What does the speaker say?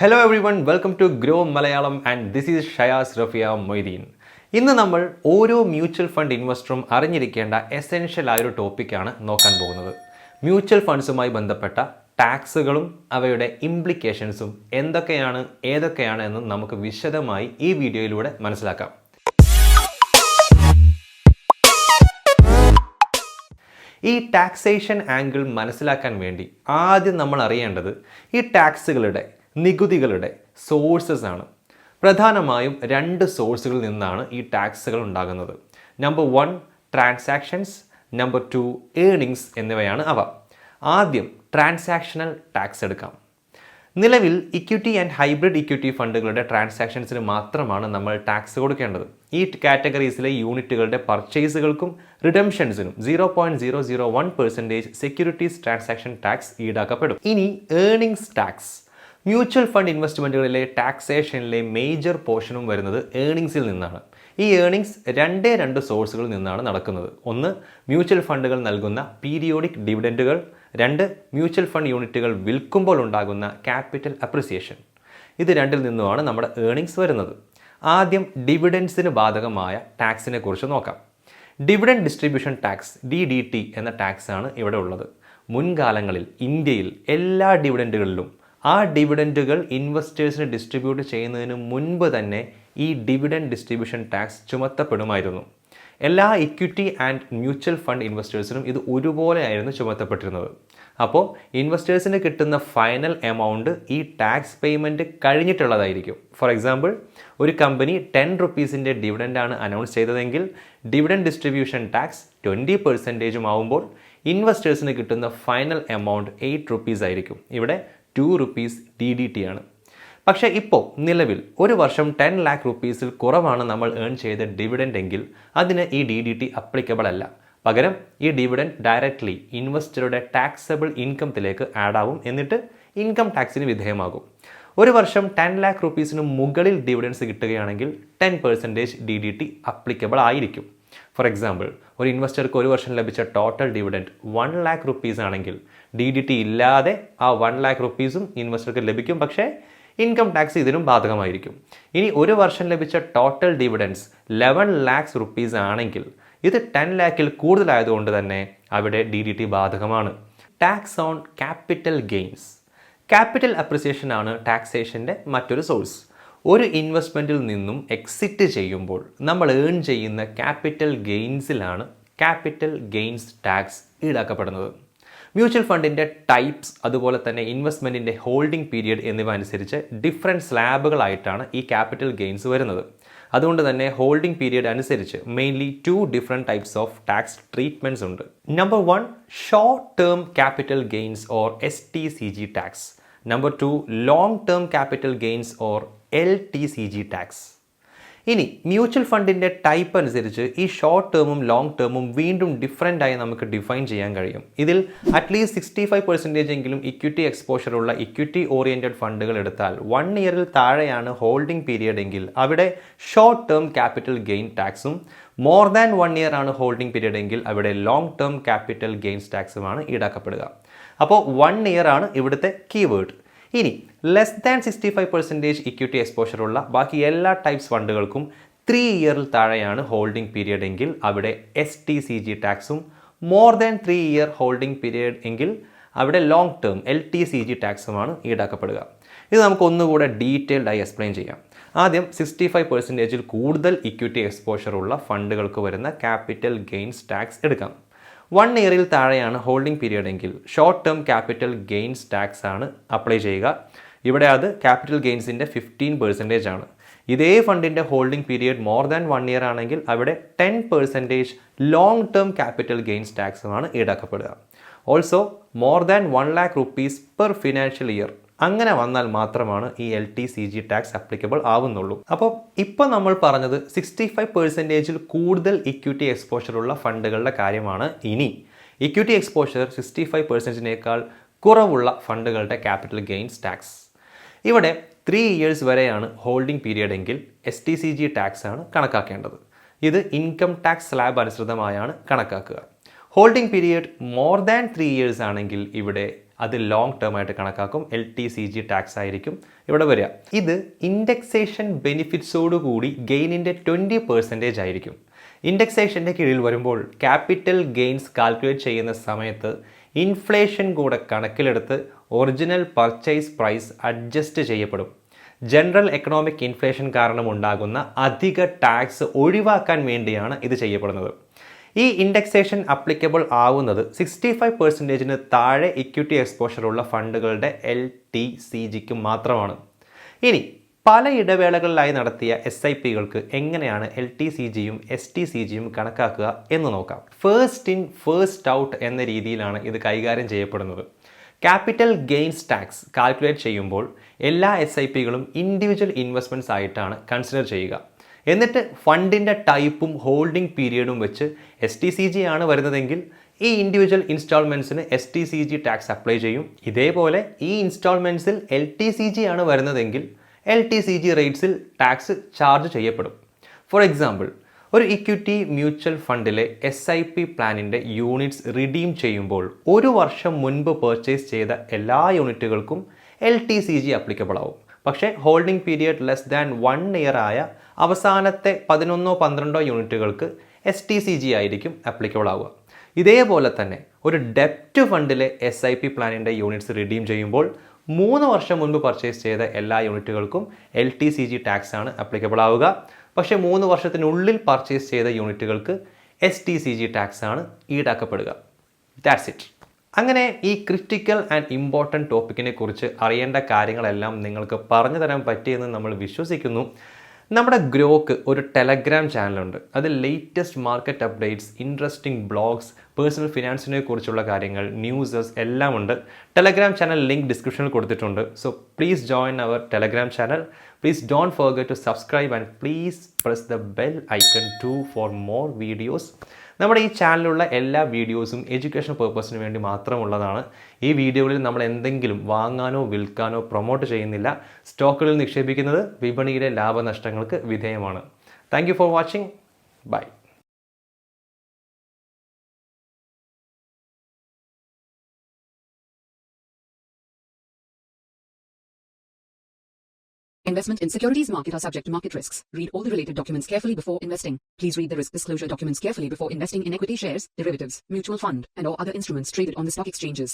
Hello everyone, welcome to Groww Malayalam and this is Shayas Rafia Moideen. ഇന്ന് നമ്മൾ ഓരോ mutual fund ഇൻവെസ്റ്ററും അറിഞ്ഞിരിക്കേണ്ട essential ആയൊരു ടോപ്പിക്കാണ് നോക്കാൻ പോകുന്നത്. മ്യൂച്വൽ ഫണ്ട്സുമായി ബന്ധപ്പെട്ട ടാക്സുകളും അവയുടെ ഇംപ്ലിക്കേഷൻസും ഏതൊക്കെയാണ് എന്ന് നമുക്ക് വിശദമായി ഈ വീഡിയോയിലൂടെ മനസ്സിലാക്കാം. ഈ ടാക്സേഷൻ ആംഗിൾ മനസ്സിലാക്കാൻ വേണ്ടി ആദ്യം നമ്മൾ അറിയേണ്ടത് ഈ ടാക്സുകളുടെ നികുതികളുടെ സോഴ്സസ് ആണ്. പ്രധാനമായും രണ്ട് സോഴ്സുകളിൽ നിന്നാണ് ഈ ടാക്സുകൾ ഉണ്ടാകുന്നത്. നമ്പർ 1 ട്രാൻസാക്ഷൻസ്, നമ്പർ 2 ഏർണിങ്സ് എന്നിവയാണ് അവ. ആദ്യം ട്രാൻസാക്ഷണൽ ടാക്സ് എടുക്കാം. നിലവിൽ ഇക്വിറ്റി ആൻഡ് ഹൈബ്രിഡ് ഇക്വിറ്റി ഫണ്ടുകളുടെ ട്രാൻസാക്ഷൻസിന് മാത്രമാണ് നമ്മൾ ടാക്സ് കൊടുക്കേണ്ടത്. ഈ കാറ്റഗറീസിലെ യൂണിറ്റുകളുടെ പർച്ചേസുകൾക്കും റിഡംഷൻസിനും 0.001% സെക്യൂരിറ്റീസ് ട്രാൻസാക്ഷൻ ടാക്സ് ഈടാക്കപ്പെടും. ഇനി ഏർണിങ്സ് ടാക്സ്. മ്യൂച്വൽ ഫണ്ട് ഇൻവെസ്റ്റ്മെൻറ്റുകളിലെ ടാക്സേഷനിലെ മേജർ പോർഷനും വരുന്നത് ഏർണിങ്സിൽ നിന്നാണ്. ഈ ഏർണിങ്സ് രണ്ട് സോഴ്സുകളിൽ നിന്നാണ് നടക്കുന്നത്. ഒന്ന്, മ്യൂച്വൽ ഫണ്ടുകൾ നൽകുന്ന പീരിയോഡിക് ഡിവിഡൻഡുകൾ. 2, മ്യൂച്വൽ ഫണ്ട് യൂണിറ്റുകൾ വിൽക്കുമ്പോൾ ഉണ്ടാകുന്ന ക്യാപിറ്റൽ അപ്രിസിയേഷൻ. ഇത് രണ്ടിൽ നിന്നുമാണ് നമ്മുടെ ഏർണിങ്സ് വരുന്നത്. ആദ്യം ഡിവിഡൻസിന് ബാധകമായ ടാക്സിനെ കുറിച്ച് നോക്കാം. ഡിവിഡൻഡ് ഡിസ്ട്രിബ്യൂഷൻ ടാക്സ് DDT എന്ന ടാക്സാണ് ഇവിടെ ഉള്ളത്. മുൻകാലങ്ങളിൽ ഇന്ത്യയിൽ എല്ലാ ഡിവിഡൻഡുകളിലും ആ ഡിവിഡൻഡുകൾ ഇൻവെസ്റ്റേഴ്സിന് ഡിസ്ട്രിബ്യൂട്ട് ചെയ്യുന്നതിന് മുൻപ് തന്നെ ഈ ഡിവിഡൻഡ് ഡിസ്ട്രിബ്യൂഷൻ ടാക്സ് ചുമത്തപ്പെടുമായിരുന്നു. എല്ലാ ഇക്വിറ്റി ആൻഡ് മ്യൂച്വൽ ഫണ്ട് ഇൻവെസ്റ്റേഴ്സിനും ഇത് ഒരുപോലെയായിരുന്നു ചുമത്തപ്പെട്ടിരുന്നത്. അപ്പോൾ ഇൻവെസ്റ്റേഴ്സിന് കിട്ടുന്ന ഫൈനൽ എമൗണ്ട് ഈ ടാക്സ് പേയ്മെൻറ്റ് കഴിഞ്ഞിട്ടുള്ളതായിരിക്കും. ഫോർ എക്സാമ്പിൾ, ഒരു കമ്പനി 10 റുപ്പീസിൻ്റെ ഡിവിഡൻഡാണ് അനൗൺസ് ചെയ്തതെങ്കിൽ ഡിവിഡൻഡ് ഡിസ്ട്രിബ്യൂഷൻ ടാക്സ് 20% ആവുമ്പോൾ ഇൻവെസ്റ്റേഴ്സിന് കിട്ടുന്ന ഫൈനൽ എമൗണ്ട് 8 റുപ്പീസ് ആയിരിക്കും. ഇവിടെ 2 റുപ്പീസ് DDT ആണ്. പക്ഷേ ഇപ്പോൾ നിലവിൽ ഒരു വർഷം 10 lakh റുപ്പീസിൽ കുറവാണ് നമ്മൾ ഏൺ ചെയ്ത ഡിവിഡൻഡ് എങ്കിൽ അതിന് ഈ DDT അപ്ലിക്കബിൾ അല്ല. പകരം ഈ ഡിവിഡൻഡ് ഡയറക്റ്റ്ലി ഇൻവെസ്റ്ററുടെ ടാക്സബിൾ ഇൻകത്തിലേക്ക് ആഡ് ആവും, എന്നിട്ട് ഇൻകം ടാക്സിന് വിധേയമാകും. ഒരു വർഷം 10 lakh റുപ്പീസിന് മുകളിൽ ഡിവിഡൻസ് കിട്ടുകയാണെങ്കിൽ 10% DDT അപ്ലിക്കബിൾ ആയിരിക്കും. ഫോർ എക്സാമ്പിൾ, ഒരു ഇൻവെസ്റ്റർക്ക് ഒരു വർഷം ലഭിച്ച ടോട്ടൽ ഡിവിഡൻഡ് 1 lakh റുപ്പീസ് ആണെങ്കിൽ DDT ഇല്ലാതെ ആ 1 lakh റുപ്പീസും ഇൻവെസ്റ്റർക്ക് ലഭിക്കും. പക്ഷേ ഇൻകം ടാക്സ് ഇതിനും ബാധകമായിരിക്കും. ഇനി ഒരു വർഷം ലഭിച്ച ടോട്ടൽ ഡിവിഡൻസ് 11 lakhs റുപ്പീസ് ആണെങ്കിൽ ഇത് 10 lakhൽ കൂടുതലായതുകൊണ്ട് തന്നെ അവിടെ DDT ബാധകമാണ്. Tax on capital gains. Capital appreciation ആണ് ടാക്സേഷൻ്റെ മറ്റൊരു സോഴ്സ്. ഒരു ഇൻവെസ്റ്റ്മെൻറ്റിൽ നിന്നും എക്സിറ്റ് ചെയ്യുമ്പോൾ നമ്മൾ ഏൺ ചെയ്യുന്ന ക്യാപിറ്റൽ ഗെയിൻസിലാണ് ക്യാപിറ്റൽ ഗെയിൻസ് ടാക്സ് ഈടാക്കപ്പെടുന്നത്. മ്യൂച്വൽ ഫണ്ടിൻ്റെ ടൈപ്സ്, അതുപോലെ തന്നെ ഇൻവെസ്റ്റ്മെൻറ്റിൻ്റെ ഹോൾഡിംഗ് പീരിയഡ് എന്നിവ അനുസരിച്ച് ഡിഫറെൻറ്റ് സ്ലാബുകളായിട്ടാണ് ഈ ക്യാപിറ്റൽ ഗെയിൻസ് വരുന്നത്. അതുകൊണ്ട് തന്നെ ഹോൾഡിംഗ് പീരിയഡ് അനുസരിച്ച് mainly 2 different types of tax treatments ഉണ്ട്. Number 1 short term capital gains or STCG tax. Number 2 long term capital gains or LTCG tax. ഇനി മ്യൂച്വൽ ഫണ്ടിൻ്റെ ടൈപ്പ് അനുസരിച്ച് ഈ ഷോർട്ട് ടേമും ലോങ് ടേമും വീണ്ടും ഡിഫറെൻ്റ് ആയി നമുക്ക് ഡിഫൈൻ ചെയ്യാൻ കഴിയും. ഇതിൽ അറ്റ്ലീസ്റ്റ് 65% എങ്കിലും ഇക്വിറ്റി എക്സ്പോഷറുള്ള ഇക്വിറ്റി ഓറിയൻറ്റഡ് ഫണ്ടുകൾ എടുത്താൽ 1 ഇയറിൽ താഴെയാണ് ഹോൾഡിംഗ് പീരിയഡ് എങ്കിൽ അവിടെ ഷോർട്ട് ടേം ക്യാപിറ്റൽ ഗെയിൻ ടാക്സും, മോർ ദാൻ 1 ഇയർ ആണ് ഹോൾഡിംഗ് പീരിയഡ് എങ്കിൽ അവിടെ ലോങ് ടേം ക്യാപിറ്റൽ ഗെയിൻസ് ടാക്സുമാണ് ഈടാക്കപ്പെടുക. അപ്പോൾ 1 ഇയർ ആണ് ഇവിടുത്തെ കീവേഡ്. ഇനി ലെസ് ദാൻ 65% ഇക്വിറ്റി എക്സ്പോഷർ ഉള്ള ബാക്കി എല്ലാ ടൈപ്സ് ഫണ്ടുകൾക്കും 3 ഇയറിൽ താഴെയാണ് ഹോൾഡിംഗ് പീരിയഡ് എങ്കിൽ അവിടെ STCG ടാക്സും, more than 3 year holding period എങ്കിൽ അവിടെ ലോങ് ടേം LTCG ടാക്സുമാണ് ഈടാക്കപ്പെടുക. ഇത് നമുക്ക് ഒന്നുകൂടെ ഡീറ്റെയിൽഡ് ആയി എക്സ്പ്ലെയിൻ ചെയ്യാം. ആദ്യം 65%ൽ കൂടുതൽ ഇക്വിറ്റി എക്സ്പോഷർ ഉള്ള ഫണ്ടുകൾക്ക് വരുന്ന ക്യാപിറ്റൽ ഗെയിൻസ് ടാക്സ് എടുക്കാം. 1 ഇയറിൽ താഴെയാണ് ഹോൾഡിംഗ് പീരിയഡ് എങ്കിൽ short term capital gains tax ആണ് അപ്ലൈ ചെയ്യുക. ഇവിടെ അത് ക്യാപിറ്റൽ ഗെയിൻസിൻ്റെ 15% ആണ്. ഇതേ ഫണ്ടിൻ്റെ holding period more than 1 year ആണെങ്കിൽ അവിടെ 10% ലോങ് ടേം ക്യാപിറ്റൽ ഗെയിൻസ് ടാക്സുമാണ് ഈടാക്കപ്പെടുക. Also more than 1 lakh rupees per financial year അങ്ങനെ വന്നാൽ മാത്രമാണ് ഈ LTCG ടാക്സ് അപ്ലിക്കബിൾ ആവുന്നുള്ളൂ. അപ്പോൾ ഇപ്പോൾ നമ്മൾ പറഞ്ഞത് 65%ൽ കൂടുതൽ ഇക്വിറ്റി എക്സ്പോഷറുള്ള ഫണ്ടുകളുടെ കാര്യമാണ്. ഇനി ഇക്വിറ്റി എക്സ്പോഷർ 65%നേക്കാൾ കുറവുള്ള ഫണ്ടുകളുടെ ക്യാപിറ്റൽ ഗെയിൻസ് ടാക്സ്. ഇവിടെ 3 ഇയേഴ്സ് വരെയാണ് ഹോൾഡിംഗ് പീരിയഡ് എങ്കിൽ STCG ടാക്സ് ആണ് കണക്കാക്കേണ്ടത്. ഇത് ഇൻകം ടാക്സ് സ്ലാബ് അനുസൃതമായാണ് കണക്കാക്കുക. Holding period more than 3 years ആണെങ്കിൽ ഇവിടെ അത് ലോങ് ടേം ആയിട്ട് കണക്കാക്കും. LTCG ടാക്സ് ആയിരിക്കും ഇവിടെ വരിക. ഇത് ഇൻഡെക്സേഷൻ ബെനിഫിറ്റ്സോടുകൂടി ഗെയിനിൻ്റെ 20% ആയിരിക്കും. ഇൻഡെക്സേഷൻ്റെ കീഴിൽ വരുമ്പോൾ ക്യാപിറ്റൽ ഗെയിൻസ് കാൽക്കുലേറ്റ് ചെയ്യുന്ന സമയത്ത് ഇൻഫ്ലേഷൻ കൂടെ കണക്കിലെടുത്ത് ഒറിജിനൽ പർച്ചേസ് പ്രൈസ് അഡ്ജസ്റ്റ് ചെയ്യപ്പെടും. ജനറൽ എക്കണോമിക് ഇൻഫ്ലേഷൻ കാരണമുണ്ടാകുന്ന അധിക ടാക്സ് ഒഴിവാക്കാൻ വേണ്ടിയാണ് ഇത് ചെയ്യപ്പെടുന്നത്. ഈ ഇൻഡെക്സേഷൻ അപ്ലിക്കബിൾ ആവുന്നത് 65% താഴെ ഇക്വിറ്റി എക്സ്പോഷറുള്ള ഫണ്ടുകളുടെ LTCGക്ക് മാത്രമാണ്. ഇനി പല ഇടവേളകളിലായി നടത്തിയ SIPകൾക്ക് എങ്ങനെയാണ് LTCGയും STCGയും കണക്കാക്കുക എന്ന് നോക്കാം. ഫേസ്റ്റ് ഇൻ ഫേസ്റ്റ് ഔട്ട് എന്ന രീതിയിലാണ് ഇത് കൈകാര്യം ചെയ്യപ്പെടുന്നത്. ക്യാപിറ്റൽ ഗെയിൻസ് ടാക്സ് കാൽക്കുലേറ്റ് ചെയ്യുമ്പോൾ എല്ലാ SIPകളും ഇൻഡിവിജ്വൽ ഇൻവെസ്റ്റ്മെൻറ്റ്സ് ആയിട്ടാണ് കൺസിഡർ ചെയ്യുക. എന്നിട്ട് ഫണ്ടിൻ്റെ ടൈപ്പും ഹോൾഡിംഗ് പീരിയഡും വെച്ച് STCG ആണ് വരുന്നതെങ്കിൽ ഈ ഇൻഡിവിജ്വൽ ഇൻസ്റ്റാൾമെൻറ്റ്സിന് STCG ടാക്സ് അപ്ലൈ ചെയ്യും. ഇതേപോലെ ഈ ഇൻസ്റ്റാൾമെൻറ്റ്സിൽ LTCG ആണ് വരുന്നതെങ്കിൽ LTCG റേറ്റ്സിൽ ടാക്സ് ചാർജ് ചെയ്യപ്പെടും. ഫോർ എക്സാമ്പിൾ, ഒരു ഇക്വിറ്റി മ്യൂച്വൽ ഫണ്ടിലെ SIP പ്ലാനിൻ്റെ യൂണിറ്റ്സ് റിഡീം ചെയ്യുമ്പോൾ ഒരു വർഷം മുൻപ് പർച്ചേസ് ചെയ്ത എല്ലാ യൂണിറ്റുകൾക്കും LTCG അപ്ലിക്കബിൾ ആവും. പക്ഷേ holding period less than 1 year ആയ അവസാനത്തെ 11-12 യൂണിറ്റുകൾക്ക് STCG ആയിരിക്കും അപ്ലിക്കബിൾ ആവുക. ഇതേപോലെ തന്നെ ഒരു ഡെപ്റ്റ് ഫണ്ടിലെ SIP പ്ലാനിൻ്റെ യൂണിറ്റ്സ് റിഡീം ചെയ്യുമ്പോൾ 3 വർഷം മുൻപ് പർച്ചേസ് ചെയ്ത എല്ലാ യൂണിറ്റുകൾക്കും LTCG ടാക്സ് ആണ് അപ്ലിക്കബിൾ ആവുക. പക്ഷേ 3 വർഷത്തിനുള്ളിൽ പർച്ചേസ് ചെയ്ത യൂണിറ്റുകൾക്ക് STCG ടാക്സ് ആണ് ഈടാക്കപ്പെടുക. That's it. അങ്ങനെ ഈ ക്രിട്ടിക്കൽ ആൻഡ് ഇമ്പോർട്ടൻറ്റ് ടോപ്പിക്കിനെ കുറിച്ച് അറിയേണ്ട കാര്യങ്ങളെല്ലാം നിങ്ങൾക്ക് പറഞ്ഞു തരാൻ പറ്റിയെന്ന് നമ്മൾ വിശ്വസിക്കുന്നു. നമ്മുടെ ഗ്രോക്ക് ഒരു ടെലഗ്രാം ചാനലുണ്ട്. അത് latest market updates, interesting blogs, personal ഫിനാൻസിനെ കുറിച്ചുള്ള കാര്യങ്ങൾ, ന്യൂസസ് എല്ലാം ഉണ്ട്. ടെലഗ്രാം ചാനൽ ലിങ്ക് ഡിസ്ക്രിപ്ഷനിൽ കൊടുത്തിട്ടുണ്ട്. So please join our Telegram channel. Please don't forget to subscribe and please press the bell icon too for more videos. നമ്മുടെ ഈ ചാനലിലുള്ള എല്ലാ വീഡിയോസും എഡ്യൂക്കേഷൻ പർപ്പസിന് വേണ്ടി മാത്രമുള്ളതാണ്. ഈ വീഡിയോകളിൽ നമ്മൾ എന്തെങ്കിലും വാങ്ങാനോ വിൽക്കാനോ പ്രൊമോട്ട് ചെയ്യുന്നില്ല. സ്റ്റോക്കുകളിൽ നിക്ഷേപിക്കുന്നത് വിപണിയിലെ ലാഭനഷ്ടങ്ങൾക്ക് വിധേയമാണ്. Thank you for watching. Bye. Investment in securities market are subject to market risks. Read all the related documents carefully before investing. Please read the risk disclosure documents carefully before investing in equity shares, derivatives, mutual fund, and or other instruments traded on the stock exchanges.